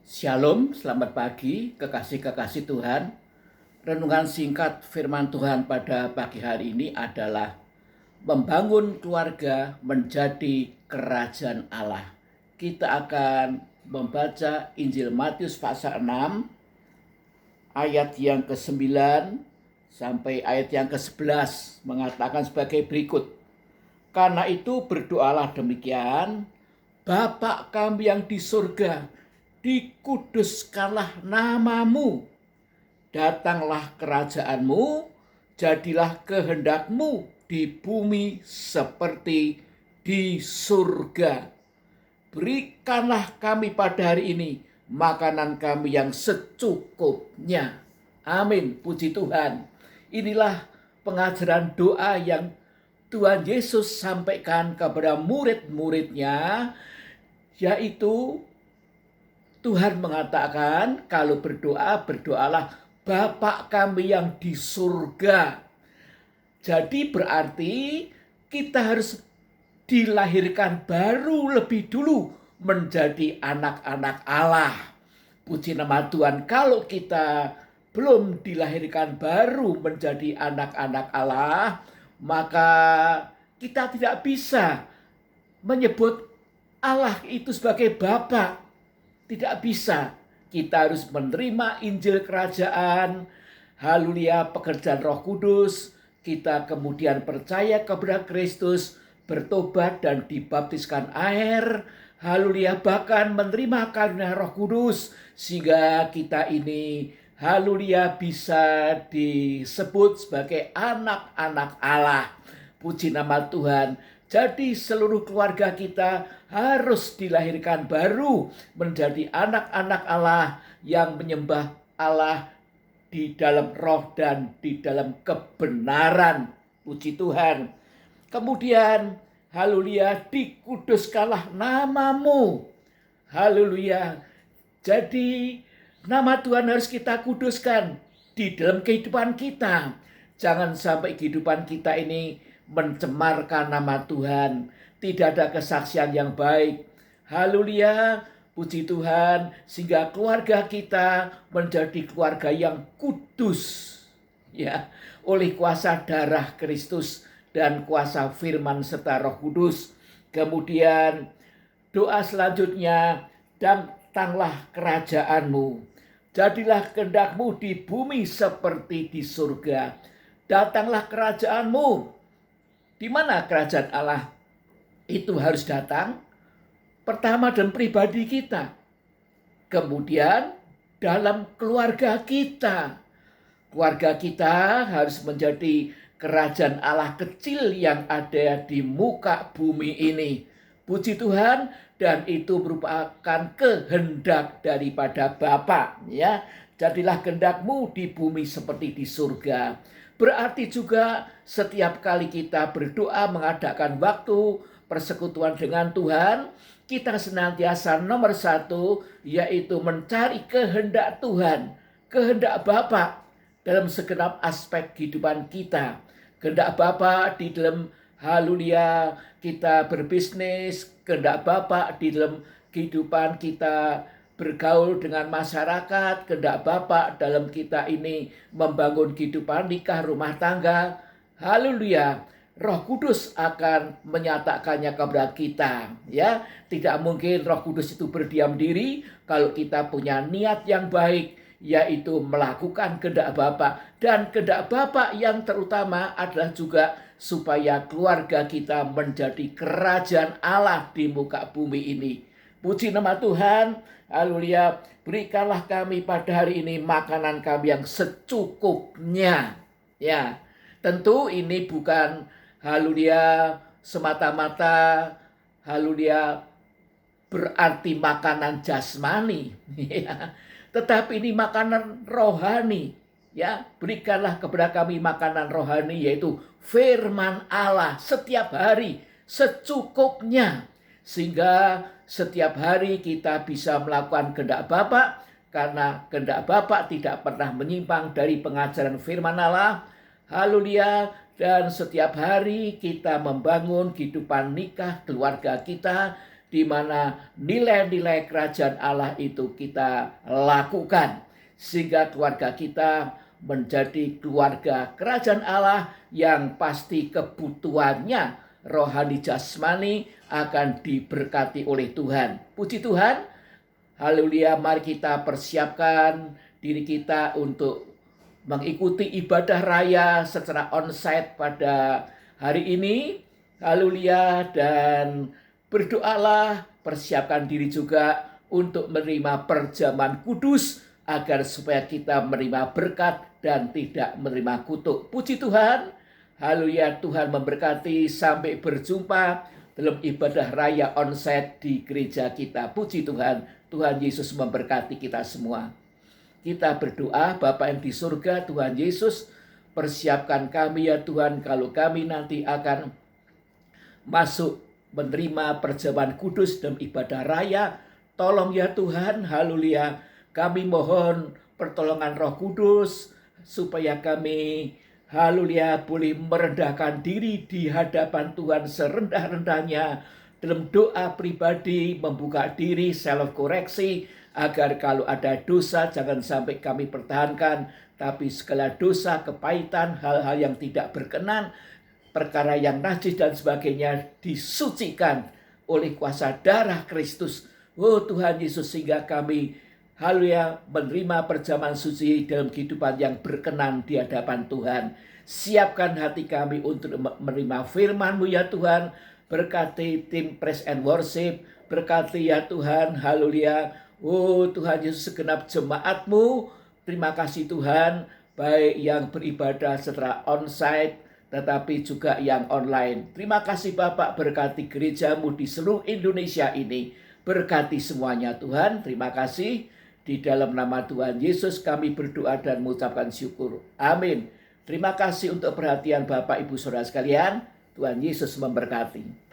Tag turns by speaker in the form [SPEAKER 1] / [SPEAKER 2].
[SPEAKER 1] Shalom, selamat pagi, kekasih-kekasih Tuhan. Renungan singkat firman Tuhan pada pagi hari ini adalah membangun keluarga menjadi kerajaan Allah. Kita akan membaca Injil Matius pasal 6, ayat yang ke-9 sampai ayat yang ke-11 mengatakan sebagai berikut. Karena itu berdoalah demikian, Bapa kami yang di surga, dikuduskanlah namamu, datanglah kerajaanmu, jadilah kehendakmu di bumi seperti di surga. Berikanlah kami pada hari ini makanan kami yang secukupnya. Amin, puji Tuhan. Inilah pengajaran doa yang Tuhan Yesus sampaikan kepada murid-muridnya, yaitu Tuhan mengatakan kalau berdoa, berdoalah Bapa kami yang di surga. Jadi berarti kita harus dilahirkan baru lebih dulu menjadi anak-anak Allah. Puji nama Tuhan, kalau kita belum dilahirkan baru menjadi anak-anak Allah, maka kita tidak bisa menyebut Allah itu sebagai Bapa. Tidak bisa. Kita harus menerima Injil Kerajaan, haleluya, pekerjaan Roh Kudus. Kita kemudian percaya kepada Kristus, bertobat dan dibaptiskan air, haleluya, bahkan menerima karunia Roh Kudus, sehingga kita ini, haleluya, bisa disebut sebagai anak-anak Allah. Puji nama Tuhan. Jadi seluruh keluarga kita harus dilahirkan baru menjadi anak-anak Allah yang menyembah Allah di dalam roh dan di dalam kebenaran. Puji Tuhan. Kemudian, haleluya, dikuduskanlah namamu. Haleluya. Jadi nama Tuhan harus kita kuduskan di dalam kehidupan kita. Jangan sampai kehidupan kita ini mencemarkan nama Tuhan. Tidak ada kesaksian yang baik. Haleluya, puji Tuhan, sehingga keluarga kita menjadi keluarga yang kudus, ya, oleh kuasa darah Kristus dan kuasa firman serta Roh Kudus. Kemudian doa selanjutnya, datanglah kerajaanmu, jadilah kehendakmu di bumi seperti di surga. Datanglah kerajaanmu. Di mana kerajaan Allah itu harus datang? Pertama dalam pribadi kita. Kemudian dalam keluarga kita. Keluarga kita harus menjadi kerajaan Allah kecil yang ada di muka bumi ini. Puji Tuhan, dan itu merupakan kehendak daripada Bapa, ya. Jadilah kehendakmu di bumi seperti di surga. Berarti juga setiap kali kita berdoa mengadakan waktu persekutuan dengan Tuhan, kita senantiasa nomor satu, yaitu mencari kehendak Tuhan, kehendak Bapa dalam segenap aspek kehidupan kita. Kehendak Bapa di dalam, haleluya, kita berbisnis, kehendak Bapa di dalam kehidupan kita bergaul dengan masyarakat, kehendak Bapa dalam kita ini membangun kehidupan nikah, rumah tangga. Haleluya, Roh Kudus akan menyatakannya kepada kita, ya. Tidak mungkin Roh Kudus itu berdiam diri kalau kita punya niat yang baik, yaitu melakukan kehendak Bapa. Dan kehendak Bapa yang terutama adalah juga supaya keluarga kita menjadi kerajaan Allah di muka bumi ini. Puji nama Tuhan. Haleluya, berikanlah kami pada hari ini makanan kami yang secukupnya. Ya, tentu ini bukan, haleluya, semata-mata, haleluya, berarti makanan jasmani. Ya. Tetapi ini makanan rohani. Ya, berikanlah kepada kami makanan rohani, yaitu firman Allah setiap hari secukupnya. Sehingga setiap hari kita bisa melakukan kehendak Bapa, karena kehendak Bapa tidak pernah menyimpang dari pengajaran firman Allah. Haleluya. Dan setiap hari kita membangun kehidupan nikah keluarga kita di mana nilai-nilai kerajaan Allah itu kita lakukan, sehingga keluarga kita menjadi keluarga kerajaan Allah yang pasti kebutuhannya rohani jasmani akan diberkati oleh Tuhan. Puji Tuhan, haleluya. Mari kita persiapkan diri kita untuk mengikuti ibadah raya secara onsite pada hari ini. Haleluya. Dan berdoalah, persiapkan diri juga untuk menerima perjamuan kudus agar supaya kita menerima berkat dan tidak menerima kutuk. Puji Tuhan. Haleluya, Tuhan memberkati. Sampai berjumpa dalam ibadah raya onsite di gereja kita. Puji Tuhan. Tuhan Yesus memberkati kita semua. Kita berdoa, Bapa yang di surga, Tuhan Yesus, persiapkan kami ya Tuhan, kalau kami nanti akan masuk menerima perjamuan kudus dalam ibadah raya. Tolong ya Tuhan, haleluya, kami mohon pertolongan Roh Kudus supaya kami, haleluya, boleh merendahkan diri di hadapan Tuhan serendah-rendahnya dalam doa pribadi, membuka diri, self koreksi, agar kalau ada dosa jangan sampai kami pertahankan, tapi segala dosa, kepahitan, hal-hal yang tidak berkenan, perkara yang najis dan sebagainya disucikan oleh kuasa darah Kristus. Oh Tuhan Yesus, sehingga kami, haleluya, menerima perjamuan suci dalam kehidupan yang berkenan di hadapan Tuhan. Siapkan hati kami untuk menerima firman-Mu ya Tuhan. Berkati tim Praise and Worship, berkati ya Tuhan, haleluya. Oh Tuhan Yesus, segenap jemaat-Mu, terima kasih Tuhan, baik yang beribadah secara onsite tetapi juga yang online. Terima kasih Bapak, berkati gereja-Mu di seluruh Indonesia ini. Berkati semuanya Tuhan, terima kasih. Di dalam nama Tuhan Yesus kami berdoa dan mengucapkan syukur. Amin. Terima kasih untuk perhatian Bapak Ibu Saudara sekalian. Tuhan Yesus memberkati.